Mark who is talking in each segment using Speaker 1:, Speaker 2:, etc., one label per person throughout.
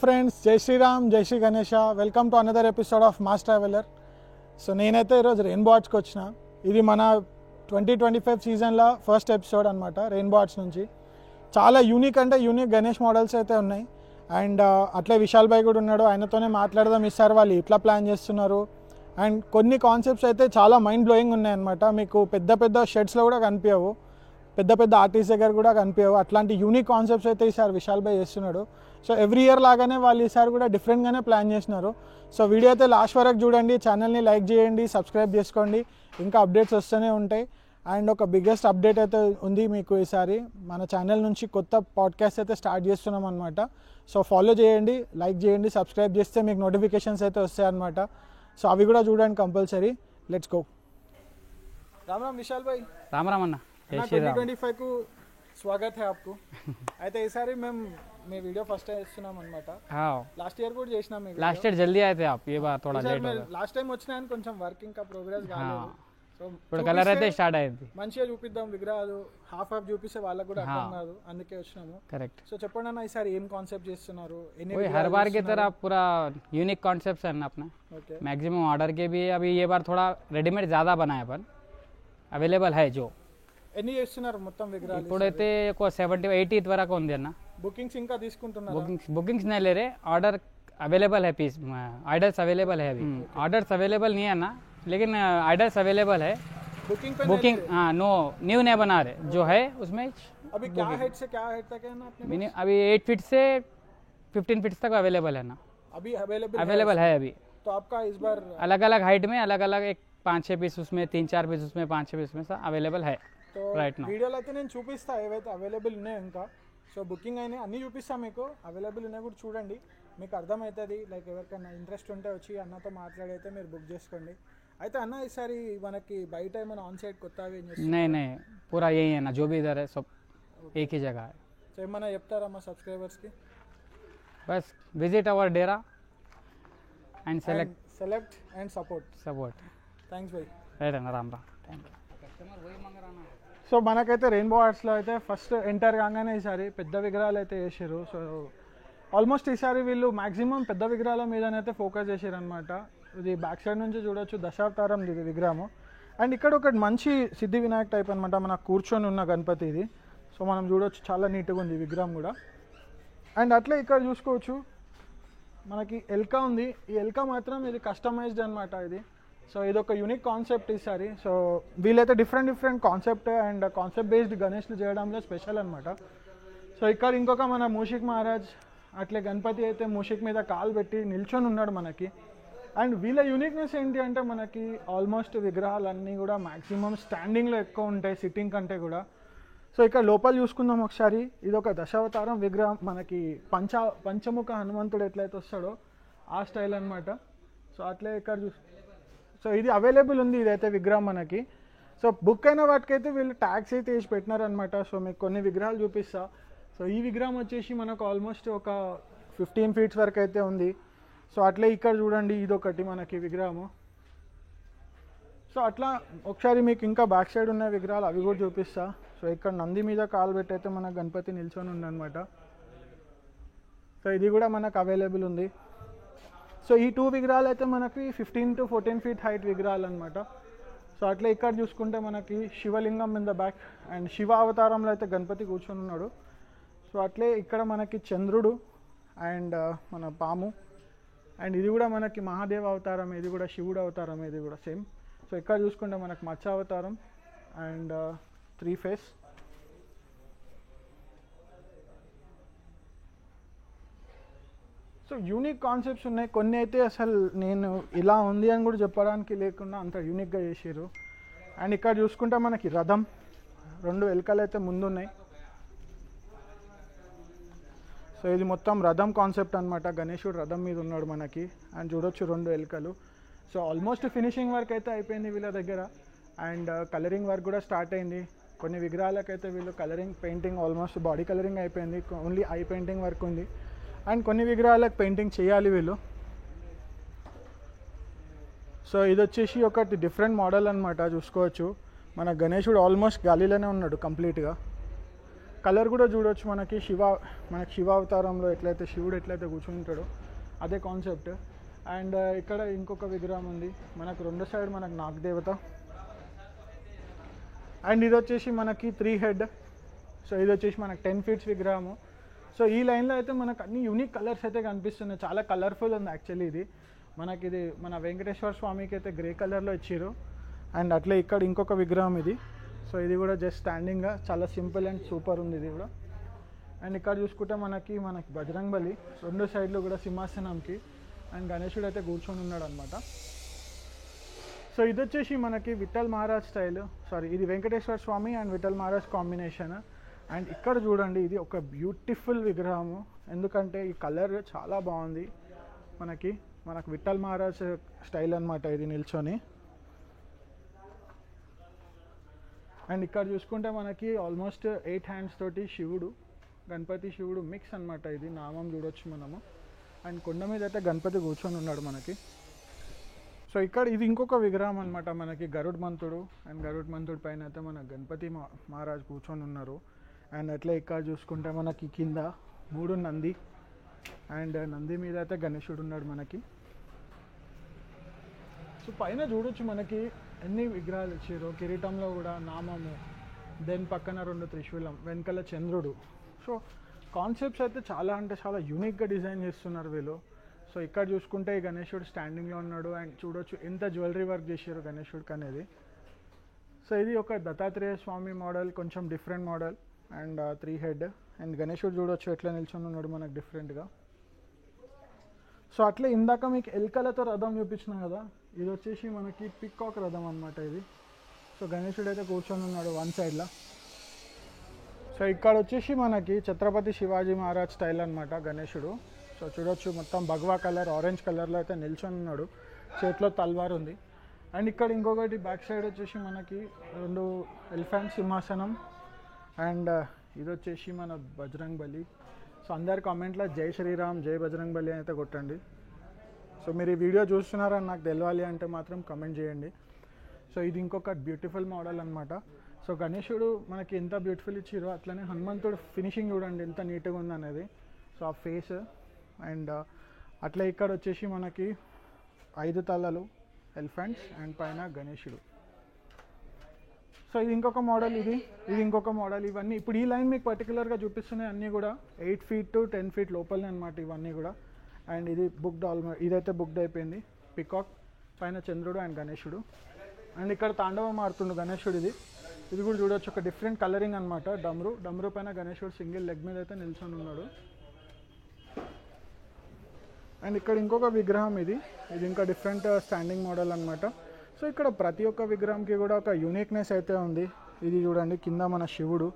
Speaker 1: Friends, జై శ్రీరామ్, జై Shri Ganesha. Welcome to another episode of Mass Traveller. So నేనైతే ఈరోజు రెయిన్బో ఆర్ట్స్కి వచ్చిన. ఇది మన 2025 సీజన్లో ఫస్ట్ ఎపిసోడ్ అనమాట. రెయిన్బో ఆర్ట్స్ నుంచి చాలా యూనిక్ అంటే యూనిక్ గణేష్ మోడల్స్ అయితే ఉన్నాయి. అండ్ అట్లే విశాల్ భాయ్ కూడా ఉన్నాడు, ఆయనతోనే మాట్లాడదాం ఈసారి వాళ్ళు ఇట్లా ప్లాన్ చేస్తున్నారు. అండ్ కొన్ని కాన్సెప్ట్స్ అయితే చాలా మైండ్ బ్లోయింగ్ ఉన్నాయన్నమాట. మీకు పెద్ద పెద్ద షెడ్స్లో కూడా కనిపించవు, పెద్ద పెద్ద ఆర్టిస్ట్ దగ్గర కూడా కనిపించవు. అట్లాంటి యూనిక్ కాన్సెప్ట్స్ అయితే ఈసారి విశాల్ భాయ్ చేస్తున్నాడు. సో ఎవ్రీ ఇయర్ లాగానే వాళ్ళు ఈసారి కూడా డిఫరెంట్గానే ప్లాన్ చేసినారు. సో వీడియో అయితే లాస్ట్ వరకు చూడండి, ఛానల్ని లైక్ చేయండి, సబ్స్క్రైబ్ చేసుకోండి, ఇంకా అప్డేట్స్ వస్తూనే ఉంటాయి. అండ్ ఒక బిగ్గెస్ట్ అప్డేట్ అయితే ఉంది మీకు ఈసారి. మన ఛానల్ నుంచి కొత్త పాడ్కాస్ట్ అయితే స్టార్ట్ చేస్తున్నాం అనమాట. సో ఫాలో చేయండి, లైక్ చేయండి, సబ్స్క్రైబ్ చేస్తే మీకు నోటిఫికేషన్స్ అయితే వస్తాయి అనమాట. సో అవి కూడా చూడండి compulsory. Let's go. Ram Ram Vishal భాయ్.
Speaker 2: రామ్ రామ్ అన్న.
Speaker 1: 2025 को स्वागत है आपको. అయితే ఈసారి మేము మీ వీడియో ఫస్ట్ టైం చేస్తున్నాం అనమాట. లాస్ట్ ఇయర్ కూడా చేసినాం.
Speaker 2: लास्ट ईयर जल्दी आए थे आप, ये बार थोड़ा लेट हो गया.
Speaker 1: లాస్ట్ టైం వచ్చినా కొంచెం వర్కింగ్ కా ప్రోగ్రెస్ కాలేదు. సో
Speaker 2: ఇప్పుడు కలర్ అయితే స్టార్ట్ అయింది.
Speaker 1: మంచిగా చూపిద్దాం విగ్రహాలు. హాఫ్ చూపిస్తే వాళ్ళకి కూడా అర్థం కాదు, అందుకే వచ్చినాము.
Speaker 2: करेक्ट.
Speaker 1: సో చెప్పండి అన్న, ఈసారి ఏం కాన్సెప్ట్ చేస్తున్నారు?
Speaker 2: वही हर बार की तरह पूरा यूनिक कॉन्सेप्ट्स है ना अपना.
Speaker 1: ఓకే.
Speaker 2: मैक्सिमम ऑर्डर के भी अभी ये बार थोड़ा रेडीमेड ज़्यादा बनाए अपन, अवेलेबल है जो.
Speaker 1: ఎన్ని చేస్తున్నారు మొత్తం విగ్రహాలు?
Speaker 2: ఇప్పుడైతే ఒక 70-80 వరకు ఉంది అన్న.
Speaker 1: బుకింగ్స్ ఇంకా తీసుకుంటున్నారు?
Speaker 2: बुकिंग्स नहीं ले रहे, ऑर्डर अवेलेबल है. पीस आइडल्स अवेलेबल है अभी. ऑर्डर्स अवेलेबल नहीं है ना, लेकिन आइडल्स अवेलेबल है.
Speaker 1: बुकिंग पे
Speaker 2: बुकिंग हाँ, नो न्यू नहीं बना रहे, जो है उसमें
Speaker 1: अभी क्या हाइट से क्या हाइट तक है ना अपने?
Speaker 2: अभी 8 फीट से 15 फीट तक अवेलेबल है ना.
Speaker 1: अभी
Speaker 2: अवेलेबल है अभी.
Speaker 1: तो आपका इस बार
Speaker 2: अलग अलग हाइट में अलग अलग एक 5-6 पीस उसमें, 3-4 पीस उसमें, 5-6 पीस में सब अवेलेबल है.
Speaker 1: तो
Speaker 2: రైట్ నౌ
Speaker 1: వీడియోలో అయితే నేను చూపిస్తా ఏవైతే అవైలబుల్ ఉన్నాయో ఇంకా. సో బుకింగ్ అయినాయి అన్నీ చూపిస్తా మీకు. అవైలబుల్ ఉన్నాయి కూడా చూడండి, మీకు అర్థమవుతుంది. లైక్ ఎవరికైనా ఇంట్రెస్ట్ ఉంటే వచ్చి అన్నతో మాట్లాడైతే మీరు బుక్ చేసుకోండి. అయితే అన్న ఈసారి మనకి బయట ఏమైనా ఆన్ సైడ్ కొత్తవి ఏం చేస్తారు?
Speaker 2: नहीं नहीं, पूरा यही है ना, जो भी इधर है सब एक ही जगह है.
Speaker 1: సో ఏమైనా చెప్తారా మా సబ్స్క్రైబర్స్కి?
Speaker 2: बस visit our Dera and
Speaker 1: select and support. Thanks bye.
Speaker 2: Right है ना. Ram Ram. Thank you. Customer वही मांग रहा ना.
Speaker 1: సో మనకైతే రెయిన్బో ఆర్ట్స్లో అయితే ఫస్ట్ ఎంటర్ కాగానే ఈసారి పెద్ద విగ్రహాలు అయితే వేసారు. సో ఆల్మోస్ట్ ఈసారి వీళ్ళు మ్యాక్సిమం పెద్ద విగ్రహాల మీదనైతే ఫోకస్ చేశారు అనమాట. ఇది బ్యాక్ సైడ్ నుంచి చూడొచ్చు, దశావతారం ఇది విగ్రహము. అండ్ ఇక్కడ ఒకటి మంచి సిద్ధి వినాయక్ టైప్ అనమాట, మన కూర్చొని ఉన్న గణపతి ఇది. సో మనం చూడొచ్చు, చాలా నీట్గా ఉంది విగ్రహం కూడా. అండ్ అట్లే ఇక్కడ చూసుకోవచ్చు మనకి ఎల్కా ఉంది. ఈ ఎల్కా మాత్రం ఇది కస్టమైజ్డ్ అనమాట ఇది. సో ఇది ఒక యూనిక్ కాన్సెప్ట్ ఈసారి. సో వీళ్ళైతే different concept and concept based గణేష్లు చేయడంలో స్పెషల్ అనమాట. సో ఇక్కడ ఇంకొక మన మూషిక్ మహారాజ్, అట్లే గణపతి అయితే మూషిక్ మీద కాలు పెట్టి నిల్చొని ఉన్నాడు మనకి. అండ్ వీళ్ళ యూనిక్నెస్ ఏంటి అంటే మనకి ఆల్మోస్ట్ విగ్రహాలన్నీ కూడా మ్యాక్సిమం స్టాండింగ్లో ఎక్కువ ఉంటాయి సిట్టింగ్ కంటే కూడా. సో ఇక్కడ లోపల చూసుకుందాం ఒకసారి. ఇది ఒక దశావతారం విగ్రహం, మనకి పంచముఖ హనుమంతుడు ఎట్లయితే వస్తాడో ఆ స్టైల్ అనమాట. సో అట్లే ఇక్కడ సో ఇది అవైలబుల్ ఉంది ఇదైతే విగ్రహం మనకి. సో బుక్ అయిన వాటికైతే వీళ్ళు ట్యాక్స్ అయితే వేసి పెట్టినారనమాట. సో మీకు కొన్ని విగ్రహాలు చూపిస్తా. సో ఈ విగ్రహం వచ్చేసి మనకు ఆల్మోస్ట్ ఒక 15 ఫీట్స్ వరకు అయితే ఉంది. సో అట్లే ఇక్కడ చూడండి, ఇదొకటి మనకి విగ్రహము. సో అట్లా ఒకసారి మీకు ఇంకా బ్యాక్ సైడ్ ఉన్న విగ్రహాలు అవి కూడా చూపిస్తా. సో ఇక్కడ నంది మీద కాలు పెట్టి అయితే మన గణపతి నిల్చొని ఉందన్నమాట. సో ఇది కూడా మనకు అవైలబుల్ ఉంది. సో ఈ 2 విగ్రహాలు అయితే మనకి 15 to 14 ఫీట్ హైట్ విగ్రహాలు అనమాట. సో అట్లా ఇక్కడ చూసుకుంటే మనకి శివలింగం in the back and Shiva అవతారంలో అయితే గణపతి కూర్చొని ఉన్నాడు. సో అట్లే ఇక్కడ మనకి చంద్రుడు అండ్ మన పాము. అండ్ ఇది కూడా మనకి మహాదేవ అవతారం, ఇది కూడా శివుడు అవతారం, ఇది కూడా సేమ్. సో ఇక్కడ చూసుకుంటే మనకి మత్స్య అవతారం and 3 face. So unique concepts ఉన్నాయి. కొన్ని అయితే అసలు నేను ఇలా ఉంది అని కూడా చెప్పడానికి లేకుండా అంత యూనిక్గా చేసారు. అండ్ ఇక్కడ చూసుకుంటే మనకి రథం, 2 ఎలుకలు అయితే ముందున్నాయి. సో ఇది మొత్తం రథం కాన్సెప్ట్ అనమాట. గణేశుడు రథం మీద ఉన్నాడు మనకి. అండ్ చూడొచ్చు 2 ఎలుకలు. సో ఆల్మోస్ట్ ఫినిషింగ్ వర్క్ అయితే అయిపోయింది వీళ్ళ దగ్గర. అండ్ కలరింగ్ వర్క్ కూడా స్టార్ట్ అయింది. కొన్ని విగ్రహాలకైతే వీళ్ళు colouring, painting almost body colouring అయిపోయింది, ఓన్లీ ఐ పెయింటింగ్ వర్క్ ఉంది. అండ్ కొన్ని విగ్రహాలకు పెయింటింగ్ చేయాలి వీళ్ళు. సో ఇది వచ్చేసి ఒకటి డిఫరెంట్ మోడల్ అనమాట. చూసుకోవచ్చు మన గణేశుడు ఆల్మోస్ట్ గాలిలోనే ఉన్నాడు కంప్లీట్గా. కలర్ కూడా చూడొచ్చు మనకి శివ అవతారంలో శివుడు ఎట్లయితే కూర్చుని ఉంటాడో అదే కాన్సెప్ట్. అండ్ ఇక్కడ ఇంకొక విగ్రహం ఉంది మనకు రెండు సైడ్ మనకు నాగదేవత. అండ్ ఇది వచ్చేసి మనకి 3 హెడ్. సో ఇది వచ్చేసి మనకు 10 ఫీట్స్ విగ్రహము. సో ఈ లైన్లో అయితే మనకు అన్ని యూనిక్ కలర్స్ అయితే కనిపిస్తున్నాయి, చాలా కలర్ఫుల్ ఉంది యాక్చువల్లీ. ఇది మన వెంకటేశ్వర స్వామికి అయితే గ్రే కలర్లో ఇచ్చారు. అండ్ అట్లే ఇక్కడ ఇంకొక విగ్రహం ఇది. సో ఇది కూడా జస్ట్ స్టాండింగ్గా చాలా సింపుల్ అండ్ సూపర్ ఉంది ఇది కూడా. అండ్ ఇక్కడ చూసుకుంటే మనకి బజరంగ్ బలి రెండు సైడ్లు కూడా సింహాసనంకి, అండ్ గణేశుడు అయితే కూర్చొని ఉన్నాడు అనమాట. సో ఇది వచ్చేసి మనకి విఠల్ మహారాజ్ స్టైల్, ఇది Venkateswara Swamy and Vithal Maharaj combination. And ఇక్కడ చూడండి, ఇది ఒక బ్యూటిఫుల్ విగ్రహము, ఎందుకంటే ఈ కలర్ చాలా బాగుంది. మనకు విఠల్ మహారాజ్ స్టైల్ అనమాట ఇది నిల్చొని. అండ్ ఇక్కడ చూసుకుంటే మనకి ఆల్మోస్ట్ 8 హ్యాండ్స్ తోటి గణపతి శివుడు మిక్స్ అనమాట. ఇది నామం చూడొచ్చు మనము. అండ్ కొండ మీద అయితే గణపతి కూర్చొని ఉన్నాడు మనకి. సో ఇక్కడ ఇది ఇంకొక విగ్రహం అనమాట మనకి గరుడ్ మంతుడు. అండ్ గరుడ్ మంతుడు పైన అయితే మన గణపతి మహారాజ్ కూర్చొని ఉన్నారు. అండ్ అట్లా ఇక్కడ చూసుకుంటే మనకి కింద 3 నంది, అండ్ నంది మీద అయితే గణేశుడు ఉన్నాడు మనకి. సో పైన చూడొచ్చు మనకి ఎన్ని విగ్రహాలు ఇచ్చారు. కిరీటంలో కూడా నామము, దెన్ పక్కన 2 త్రిశూలం, వెనకాల చంద్రుడు. సో కాన్సెప్ట్స్ అయితే చాలా అంటే చాలా యూనిక్గా డిజైన్ చేస్తున్నారు వీళ్ళు. సో ఇక్కడ చూసుకుంటే ఈ గణేశుడు స్టాండింగ్లో ఉన్నాడు. అండ్ చూడొచ్చు ఎంత జ్యువెలరీ వర్క్ చేశారు గణేశుడికి అనేది. సో ఇది ఒక దత్తాత్రేయ స్వామి మోడల్, కొంచెం different model. And 3 head. And గణేశుడు చూడొచ్చు ఎట్లా నిల్చొని ఉన్నాడు మనకు డిఫరెంట్గా. సో అట్లే ఇందాక మీకు ఎల్కలతో రథం చూపించిన కదా, ఇది వచ్చేసి మనకి పికాక్ రథం అనమాట ఇది. సో గణేశుడు అయితే కూర్చొని ఉన్నాడు వన్ సైడ్లో. సో ఇక్కడ వచ్చేసి మనకి ఛత్రపతి శివాజీ మహారాజ్ స్టైల్ అనమాట గణేశుడు. సో చూడొచ్చు మొత్తం భగవా కలర్, ఆరెంజ్ కలర్లో అయితే నిల్చొని ఉన్నాడు, చేతిలో తల్వార్ ఉంది. అండ్ ఇక్కడ ఇంకొకటి బ్యాక్ సైడ్ వచ్చేసి మనకి 2 ఎలిఫెంట్ సింహాసనం. అండ్ ఇది వచ్చేసి మన బజరంగ్ బలి. సో అందరు కామెంట్లో జై శ్రీరామ్, జై బజరంగ్ బలి అయితే కొట్టండి. సో మీరు ఈ వీడియో చూస్తున్నారని నాకు తెలియాలి అంటే మాత్రం కమెంట్ చేయండి. సో ఇది ఇంకొక బ్యూటిఫుల్ మోడల్ అనమాట. సో గణేశుడు మనకి ఎంత బ్యూటిఫుల్ ఇచ్చారో అట్లనే హనుమంతుడు ఫినిషింగ్ చూడండి ఎంత నీట్గా ఉంది అనేది. సో ఆ ఫేస్. అండ్ అట్లా ఇక్కడ వచ్చేసి మనకి 5 తలలు ఎలిఫెంట్స్ అండ్ పైన గణేశుడు. సో ఇది ఇంకొక మోడల్, ఇది ఇంకొక మోడల్. ఇవన్నీ ఇప్పుడు ఈ లైన్ మీకు పర్టికులర్గా చూపిస్తున్నాయి అన్నీ కూడా 8 ఫీట్ టు 10 ఫీట్ లోపలనే అనమాట ఇవన్నీ కూడా. అండ్ ఇది ఇదైతే బుక్డ్ అయిపోయింది. పికాక్ పైన చంద్రుడు అండ్ గణేశుడు. అండ్ ఇక్కడ తాండవం ఆడుతుండు గణేశుడు. ఇది కూడా చూడొచ్చు, ఒక డిఫరెంట్ కలరింగ్ అనమాట. డమ్రు పైన గణేశుడు సింగిల్ లెగ్ మీద అయితే నిల్చొని ఉన్నాడు. అండ్ ఇక్కడ ఇంకొక విగ్రహం, ఇది ఇంకా డిఫరెంట్ స్టాండింగ్ మోడల్ అనమాట. సో ఇక్కడ ప్రతి ఒక్క విగ్రహంకి కూడా ఒక యూనిక్నెస్ అయితే ఉంది. ఇది చూడండి, కింద మన శివుడు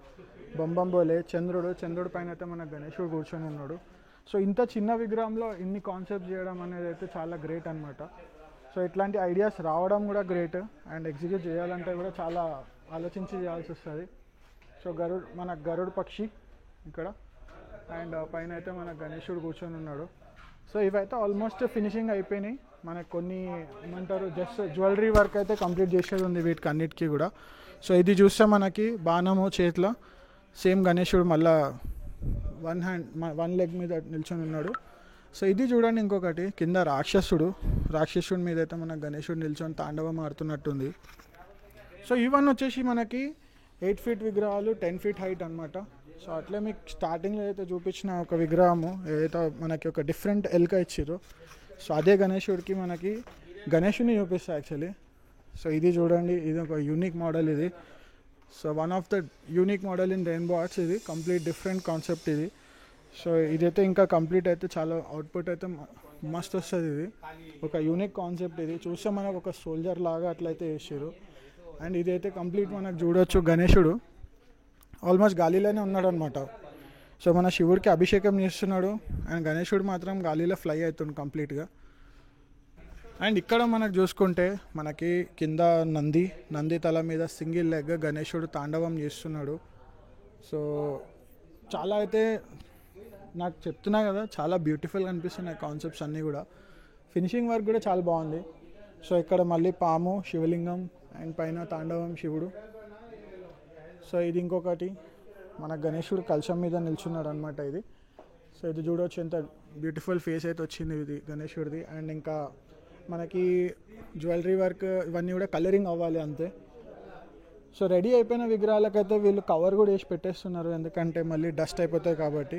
Speaker 1: బొంబంబోలే, చంద్రుడు పైన అయితే మన గణేశుడు కూర్చొని ఉన్నాడు. సో ఇంత చిన్న విగ్రహంలో ఇన్ని కాన్సెప్ట్ చేయడం అనేది అయితే చాలా గ్రేట్ అనమాట. సో ఇట్లాంటి ఐడియాస్ రావడం కూడా గ్రేట్, అండ్ ఎగ్జిక్యూట్ చేయాలంటే కూడా చాలా ఆలోచించి చేయాల్సి వస్తుంది. సో మన గరుడు పక్షి ఇక్కడ, అండ్ పైన అయితే మన గణేశుడు కూర్చొని ఉన్నాడు. సో ఇవైతే ఆల్మోస్ట్ ఫినిషింగ్ అయిపోయినాయి. మనకు కొన్ని ఏమంటారు జస్ట్ జ్యువెలరీ వర్క్ అయితే కంప్లీట్ చేసేది ఉంది వీటికి అన్నిటికీ కూడా. సో ఇది చూస్తే మనకి బాణము చేతిలో సేమ్ గణేశుడు మళ్ళా 1 లెగ్ మీద నిల్చొని ఉన్నాడు. సో ఇది చూడండి ఇంకొకటి, కింద రాక్షసుడి మీద అయితే మన గణేశుడు నిల్చొని తాండవం ఆడుతున్నట్టుంది. సో ఇవన్నీ వచ్చేసి మనకి 8 ఫీట్ విగ్రహాలు, 10 ఫీట్ హైట్ అనమాట. సో అట్లే మీకు స్టార్టింగ్లో అయితే చూపించిన ఒక విగ్రహము ఏదైతే మనకి ఒక డిఫరెంట్ ఎల్క ఇచ్చారో, సో అదే గణేశుడికి మనకి గణేశుని చూపిస్తాయి యాక్చువల్లీ. సో ఇది చూడండి, ఇది ఒక యూనిక్ మోడల్ ఇది. So one of the unique model in rainbow arts. ఇది కంప్లీట్ డిఫరెంట్ కాన్సెప్ట్ ఇది. సో ఇదైతే ఇంకా కంప్లీట్ అయితే చాలా అవుట్పుట్ అయితే మస్త్ వస్తుంది. ఇది ఒక యూనిక్ కాన్సెప్ట్. ఇది చూస్తే మనకు ఒక సోల్జర్ లాగా అట్లయితే వేసారు. అండ్ ఇదైతే కంప్లీట్ మనకు చూడొచ్చు గణేశుడు ఆల్మోస్ట్ గాలిలోనే ఉన్నాడు అనమాట. సో మన శివుడికి అభిషేకం చేస్తున్నాడు, అండ్ గణేశుడు మాత్రం గాలిలో ఫ్లై అవుతుంది కంప్లీట్గా. అండ్ ఇక్కడ మనకు చూసుకుంటే మనకి కింద నంది తల మీద సింగిల్ లెగ్ గణేశుడు తాండవం చేస్తున్నాడు. సో చాలా అయితే నాకు చెప్తున్నా కదా, చాలా బ్యూటిఫుల్గా అనిపిస్తున్నాయి కాన్సెప్ట్స్ అన్నీ కూడా. ఫినిషింగ్ వర్క్ కూడా చాలా బాగుంది. సో ఇక్కడ మళ్ళీ పాము, శివలింగం, అండ్ పైన తాండవం శివుడు. సో ఇది ఇంకొకటి మన గణేశుడు కలశం మీద నిల్చున్నాడు అనమాట ఇది. సో ఇది చూడవచ్చు ఎంత బ్యూటిఫుల్ ఫేస్ అయితే వచ్చింది ఇది గణేశుడిది. అండ్ ఇంకా మనకి జ్యువెలరీ వర్క్ ఇవన్నీ కూడా కలరింగ్ అవ్వాలి అంతే. సో రెడీ అయిపోయిన విగ్రహాలకైతే వీళ్ళు కవర్ కూడా వేసి పెట్టేస్తున్నారు, ఎందుకంటే మళ్ళీ డస్ట్ అయిపోతాయి కాబట్టి.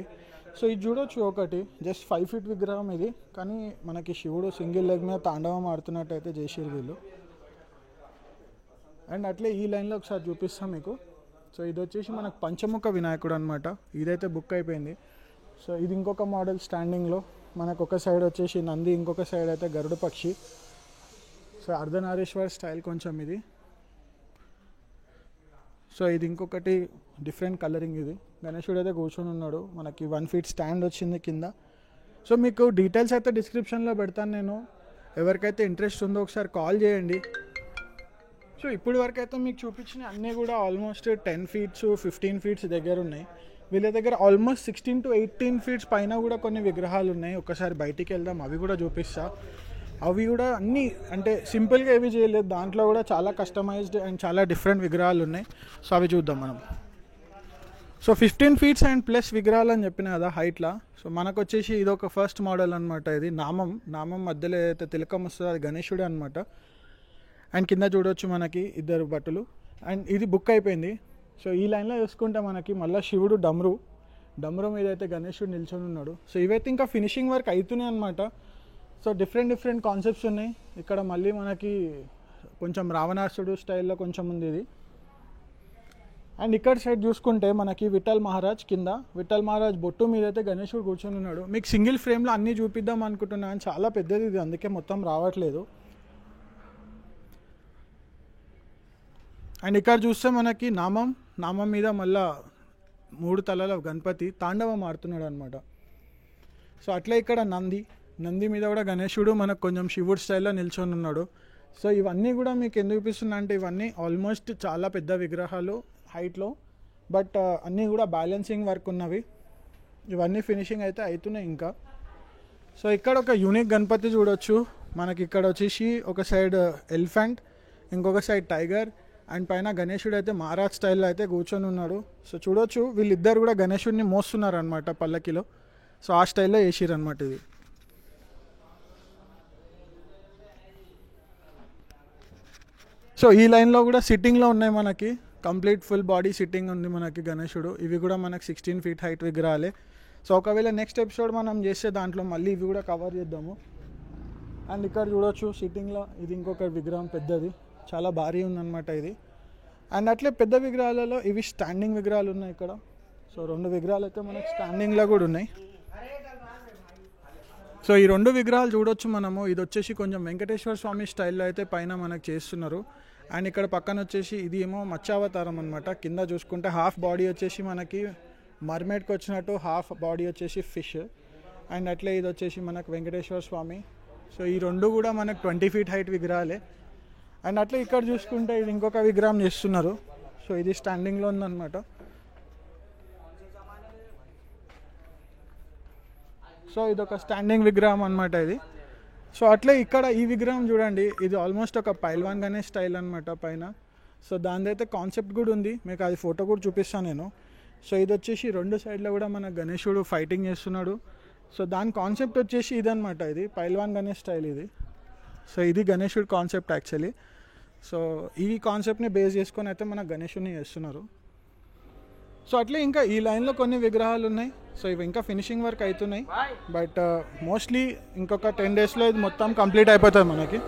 Speaker 1: సో ఇది చూడొచ్చు ఒకటి జస్ట్ 5 feet విగ్రహం ఇది, కానీ మనకి శివుడు సింగిల్ లెగ్ మీద తాండవం ఆడుతున్నట్టు అయితే చేసారు వీళ్ళు. అండ్ అట్లే ఈ లైన్లో ఒకసారి చూపిస్తాం మీకు. సో ఇది వచ్చేసి మనకు పంచముఖ వినాయకుడు అనమాట, ఇదైతే బుక్ అయిపోయింది. సో ఇది ఇంకొక మోడల్ స్టాండింగ్లో మనకు ఒక సైడ్ వచ్చేసి నంది, ఇంకొక సైడ్ అయితే గరుడ పక్షి. సో అర్ధనారీశ్వర్ స్టైల్ కొంచెం ఇది. సో ఇది ఇంకొకటి డిఫరెంట్ కలరింగ్ ఇది. గణేశుడు అయితే కూర్చొని ఉన్నాడు, మనకి 1 feet స్టాండ్ వచ్చింది కింద. సో మీకు డీటెయిల్స్ అయితే డిస్క్రిప్షన్లో పెడతాను నేను, ఎవరికైతే ఇంట్రెస్ట్ ఉందో ఒకసారి కాల్ చేయండి. సో ఇప్పుడు వరకు అయితే మీకు చూపించిన అన్నీ కూడా ఆల్మోస్ట్ 10 feet 15 feet దగ్గర ఉన్నాయి. వీళ్ళ దగ్గర ఆల్మోస్ట్ 16 to 18 feet పైన కూడా కొన్ని విగ్రహాలు ఉన్నాయి. ఒకసారి బయటికి వెళ్దాం, అవి కూడా చూపిస్తా. అవి కూడా అన్నీ అంటే సింపుల్గా ఏవి చేయలేదు, దాంట్లో కూడా చాలా కస్టమైజ్డ్ అండ్ చాలా డిఫరెంట్ విగ్రహాలు ఉన్నాయి. సో అవి చూద్దాం మనం. సో 15 feet అండ్ ప్లస్ విగ్రహాలు అని చెప్పిన కదా హైట్లో. సో మనకు వచ్చేసి ఇది ఒక ఫస్ట్ మోడల్ అనమాట. ఇది నామం మధ్యలో ఏదైతే తిలకం వస్తుందో అది గణేశుడే అనమాట. అండ్ కింద చూడవచ్చు మనకి 2 భటులు. అండ్ ఇది బుక్ అయిపోయింది. సో ఈ లైన్లో చూసుకుంటే మనకి మళ్ళీ శివుడు డమ్రు మీద అయితే గణేశుడు నిల్చొని ఉన్నాడు. సో ఇవైతే ఇంకా ఫినిషింగ్ వర్క్ అవుతున్నాయి అనమాట. సో డిఫరెంట్ కాన్సెప్ట్స్ ఉన్నాయి ఇక్కడ. మళ్ళీ మనకి కొంచెం రావణాసుడు స్టైల్లో కొంచెం ఉంది ఇది. అండ్ ఇక్కడ సైడ్ చూసుకుంటే మనకి విఠల్ మహారాజ్ కింద, విఠల్ మహారాజ్ బొట్టు మీద అయితే గణేశుడు కూర్చొని ఉన్నాడు. మీకు సింగిల్ ఫ్రేమ్లో అన్నీ చూపిద్దాం అనుకుంటున్నాను, చాలా పెద్దది ఇది, అందుకే మొత్తం రావట్లేదు. అండ్ ఇక్కడ చూస్తే మనకి నామం మీద మళ్ళా 3 తలల గణపతి తాండవం ఆడుతున్నాడు అనమాట. సో అట్లా ఇక్కడ నంది మీద కూడా గణేశుడు మనకు కొంచెం శివుడు స్టైల్లో నిల్చొని ఉన్నాడు. సో ఇవన్నీ కూడా మీకు ఎందుకు చూపిస్తున్నా అంటే ఇవన్నీ ఆల్మోస్ట్ చాలా పెద్ద విగ్రహాలు హైట్లో, బట్ అన్నీ కూడా బ్యాలెన్సింగ్ వర్క్ ఉన్నవి. ఇవన్నీ ఫినిషింగ్ అయితే అవుతున్నాయి ఇంకా. సో ఇక్కడ ఒక యూనిక్ గణపతి చూడొచ్చు మనకి. ఇక్కడ వచ్చేసి ఒక సైడ్ ఎలిఫెంట్, ఇంకొక సైడ్ టైగర్, అండ్ పైన గణేశుడు అయితే మహారాజ్ స్టైల్లో అయితే కూర్చొని ఉన్నాడు. సో చూడొచ్చు వీళ్ళిద్దరు కూడా గణేశుడిని మోస్తున్నారు అనమాట పల్లకిలో. సో ఆ స్టైల్లో వేసిరు అనమాట ఇది. సో ఈ లైన్లో కూడా సిట్టింగ్లో ఉన్నాయి మనకి, కంప్లీట్ ఫుల్ బాడీ సిట్టింగ్ ఉంది మనకి గణేశుడు. ఇవి కూడా మనకి 16 feet హైట్ విగ్రహాలే. సో ఒకవేళ నెక్స్ట్ ఎపిసోడ్ మనం చేసే దాంట్లో మళ్ళీ ఇవి కూడా కవర్ చేద్దాము. అండ్ ఇక్కడ చూడొచ్చు సిట్టింగ్లో ఇది ఇంకొక విగ్రహం పెద్దది, చాలా భారీ ఉందన్నమాట ఇది. అండ్ అట్లే పెద్ద విగ్రహాలలో ఇవి స్టాండింగ్ విగ్రహాలు ఉన్నాయి ఇక్కడ. సో 2 విగ్రహాలు అయితే మనకి స్టాండింగ్లో కూడా ఉన్నాయి. సో ఈ 2 విగ్రహాలు చూడొచ్చు మనము. ఇది వచ్చేసి కొంచెం వెంకటేశ్వర స్వామి స్టైల్లో అయితే పైన మనకు చేస్తున్నారు. అండ్ ఇక్కడ పక్కన వచ్చేసి ఇది ఏమో మత్స్యావతారం అనమాట. కింద చూసుకుంటే హాఫ్ బాడీ వచ్చేసి మనకి మర్మేడ్కి వచ్చినట్టు, హాఫ్ బాడీ వచ్చేసి ఫిష్. అండ్ అట్లే ఇది వచ్చేసి మనకు వెంకటేశ్వర స్వామి. సో ఈ 2 కూడా మనకు 20 feet హైట్ విగ్రహాలే. అండ్ అట్లా ఇక్కడ చూసుకుంటే ఇది ఇంకొక విగ్రహం చేస్తున్నారు. సో ఇది స్టాండింగ్లో ఉందన్నమాట. సో ఇదొక స్టాండింగ్ విగ్రహం అనమాట ఇది. సో అట్లే ఇక్కడ ఈ విగ్రహం చూడండి, ఇది ఆల్మోస్ట్ ఒక పైల్వాన్ గణేష్ స్టైల్ అనమాట పైన. సో దానిదైతే కాన్సెప్ట్ కూడా ఉంది, మీకు అది ఫోటో కూడా చూపిస్తాను నేను. సో ఇది వచ్చేసి 2 సైడ్లో కూడా మన గణేశుడు ఫైటింగ్ చేస్తున్నాడు. సో దాని కాన్సెప్ట్ వచ్చేసి ఇదనమాట, ఇది పైల్వాన్ గణేష్ స్టైల్ ఇది. సో ఇది గణేశుడు కాన్సెప్ట్ యాక్చువల్లీ. సో ఈ కాన్సెప్ట్ని బేస్ చేసుకొని అయితే మన గణేశుడిని చేస్తున్నారు. సో అట్లే ఇంకా ఈ లైన్లో కొన్ని విగ్రహాలు ఉన్నాయి. సో ఇవి ఇంకా ఫినిషింగ్ వర్క్ అవుతున్నాయి, బట్ మోస్ట్లీ ఇంకొక 10 daysలో ఇది మొత్తం కంప్లీట్ అయిపోతుంది మనకి.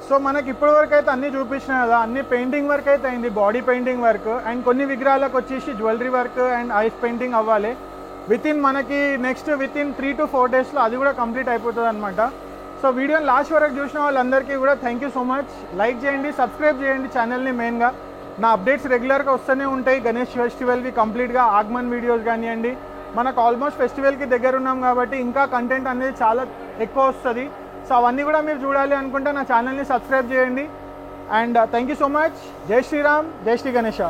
Speaker 1: సో మనకి ఇప్పటి వరకు అయితే అన్నీ చూపించినా కదా, అన్ని పెయింటింగ్ వర్క్ అయితే అయింది, బాడీ పెయింటింగ్ వర్క్. అండ్ కొన్ని విగ్రహాలకు వచ్చేసి jewellery work and ice painting అవ్వాలి. మనకి నెక్స్ట్ వితిన్ 3 to 4 daysలో అది కూడా కంప్లీట్ అయిపోతుంది అనమాట. సో వీడియోని లాస్ట్ వరకు చూసిన వాళ్ళందరికీ కూడా thank you so much. Like చేయండి, సబ్స్క్రైబ్ చేయండి ఛానల్ని. మెయిన్గా నా అప్డేట్స్ రెగ్యులర్గా వస్తూనే ఉంటాయి. గణేష్ ఫెస్టివల్వి కంప్లీట్గా ఆగమన్ వీడియోస్ కానివ్వండి. మనకు ఆల్మోస్ట్ ఫెస్టివల్కి దగ్గర ఉన్నాం కాబట్టి ఇంకా కంటెంట్ అనేది చాలా ఎక్కువ వస్తుంది. సో అవన్నీ కూడా మీరు చూడాలి అనుకుంటే నా ఛానల్ని సబ్స్క్రైబ్ చేయండి. And thank you so much. జై శ్రీరామ్, జై శ్రీ గణేష.